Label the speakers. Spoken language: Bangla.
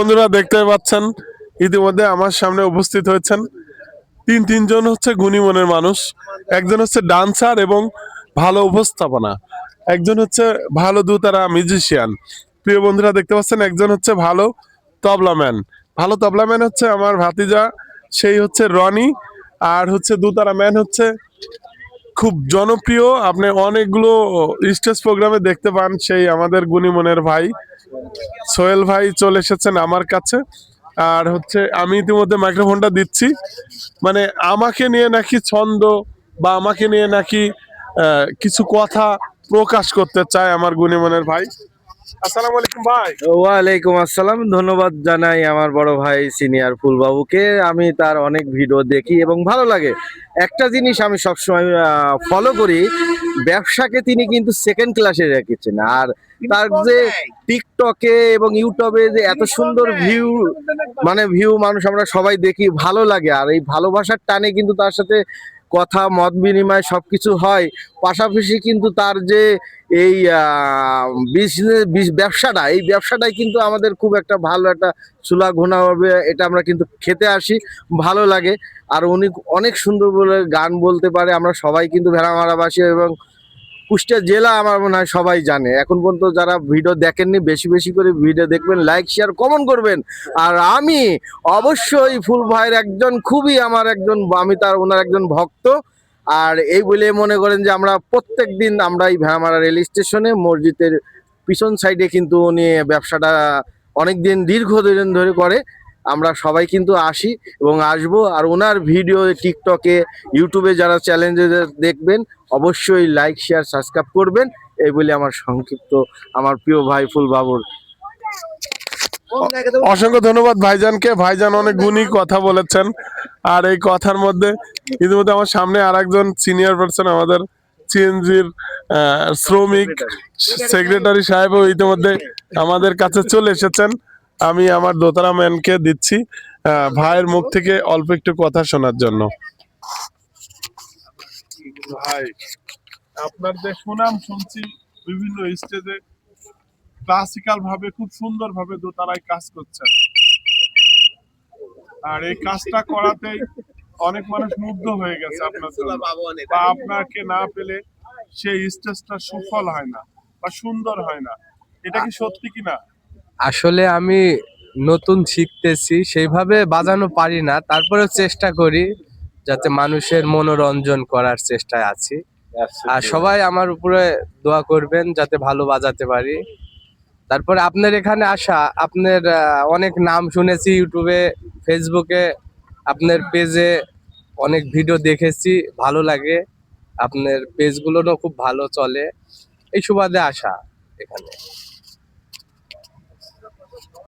Speaker 1: বন্ধুরা দেখতে পাচ্ছেন ইতিমধ্যে আমার সামনে উপস্থিত হয়েছেন তিনজন হচ্ছে গুণী মনের মানুষ। একজন হচ্ছে ডান্সার এবং ভালো উপস্থাপনা, একজন হচ্ছে ভালো দুতারা মিউজিশিয়ান। প্রিয় বন্ধুরা দেখতে পাচ্ছেন একজন হচ্ছে ভালো তবলাম্যান। ভালো তবলাম্যান হচ্ছে আমার ভাতিজা, সেই হচ্ছে রনি। আর হচ্ছে দুতারা ম্যান হচ্ছে খুব জনপ্রিয়, আপনি অনেকগুলো স্টেজ প্রোগ্রামে দেখতে পান, সেই আমাদের গুণীমনের ভাই সোহেল ভাই চলে এসেছেন আমার কাছে। আর হচ্ছে আমি ইতিমধ্যে মাইক্রোফোনটা দিচ্ছি, মানে আমাকে নিয়ে নাকি ছন্দ বা আমাকে নিয়ে নাকি কিছু কথা প্রকাশ করতে চায় আমার গুণীমনের ভাই। আসসালামু আলাইকুম ভাই।
Speaker 2: ওয়ালাইকুম আসসালাম। ধন্যবাদ জানাই আমার বড় ভাই সিনিয়র ফুলবাবুকে। আমি তার অনেক ভিডিও দেখি এবং ভালো লাগে। একটা জিনিস আমি সবসময় ফলো করি, ব্যবসাকে তিনি কিন্তু সেকেন্ড ক্লাসে রেখেছেন। আর তার যে টিকটকে এবং ইউটিউবে যে এত সুন্দর ভিউ, মানে ভিউ মানুষ আমরা সবাই দেখি, ভালো লাগে। আর এই ভালোবাসার টানে কিন্তু তার সাথে কথা মত বিনিময় সবকিছু হয়। পাশাপাশি কিন্তু তার যে এই বিজনেস ব্যবসাটা, এই ব্যবসাটাই কিন্তু আমাদের খুব একটা ভালো একটা চুলা ঘোনা হবে। এটা আমরা কিন্তু খেতে আসি, ভালো লাগে। আর উনি অনেক সুন্দর বলে গান বলতে পারে। আমরা সবাই কিন্তু ভেড়ামারাবাসী এবং কুষ্টিয়া জেলা আমার মনে হয় সবাই জানে। এখন পর্যন্ত যারা ভিডিও দেখেননি, বেশি বেশি করে ভিডিও দেখবেন, লাইক শেয়ার কমেন্ট করবেন। আর আমি অবশ্যই ফুল ভাইয়ের একজন খুবই আমার একজন, আমি তার ওনার একজন ভক্ত। আর এই বলে মনে করেন যে আমরা প্রত্যেক দিন আমরা এই ভেড়ামারা রেল স্টেশনে মসজিদের পিছন সাইডে কিন্তু উনি ব্যবসাটা অনেক দিন দীর্ঘদিন ধরে করে। আমরা সবাই কিন্তু আসি এবং আসবো। আর ওনার ভিডিও টিকটকে ইউটিউবে যারা চ্যালেঞ্জে দেখবেন, অবশ্যই লাইক শেয়ার সাবস্ক্রাইব করবেন। এই বলে আমার সংক্ষিপ্ত আমার প্রিয় ভাই ফুল বাবুর।
Speaker 1: অসংখ্য ধন্যবাদ ভাইজানকে। ভাইজান অনেক গুণী কথা বলেছেন। আর এই কথার মধ্যে ইতিমধ্যে আমার সামনে আর একজন সিনিয়র পার্সন, আমাদের সিএনজির শ্রমিক সেক্রেটারি সাহেবও ইতিমধ্যে আমাদের কাছে চলে এসেছেন। আমি আমার দোতারা ম্যানকে দিচ্ছি ভাইয়ের মুখ থেকে অল্প একটু কথা শোনার জন্য। ভাই, আপনার যে সুনাম শুনছি বিভিন্ন স্টেজে ক্লাসিক্যাল ভাবে খুব সুন্দর ভাবে দোতারায় কাজ করছেন, আর এই কাজটা করাতেই অনেক মানুষ মুগ্ধ হয়ে গেছে আপনার জন্য। বা আপনাকে না পেলে সেই স্টেজটা সুফল হয় না বা সুন্দর হয় না, এটা কি সত্যি কিনা?
Speaker 3: আসলে আমি নতুন শিখতেছি, সেইভাবে বাজানো পারি না, তারপরেও চেষ্টা করি যাতে মানুষের মনোরঞ্জন করার চেষ্টায় আছি। আর সবাই আমার উপরে দোয়া করবেন যাতে ভালো বাজাতে পারি। তারপরে আপনার এখানে আসা, আপনার অনেক নাম শুনেছি ইউটিউবে, ফেসবুকে, আপনার পেজে অনেক ভিডিও দেখেছি, ভালো লাগে। আপনার পেজগুলো খুব ভালো চলে, এই সুবাদে আসা এখানে।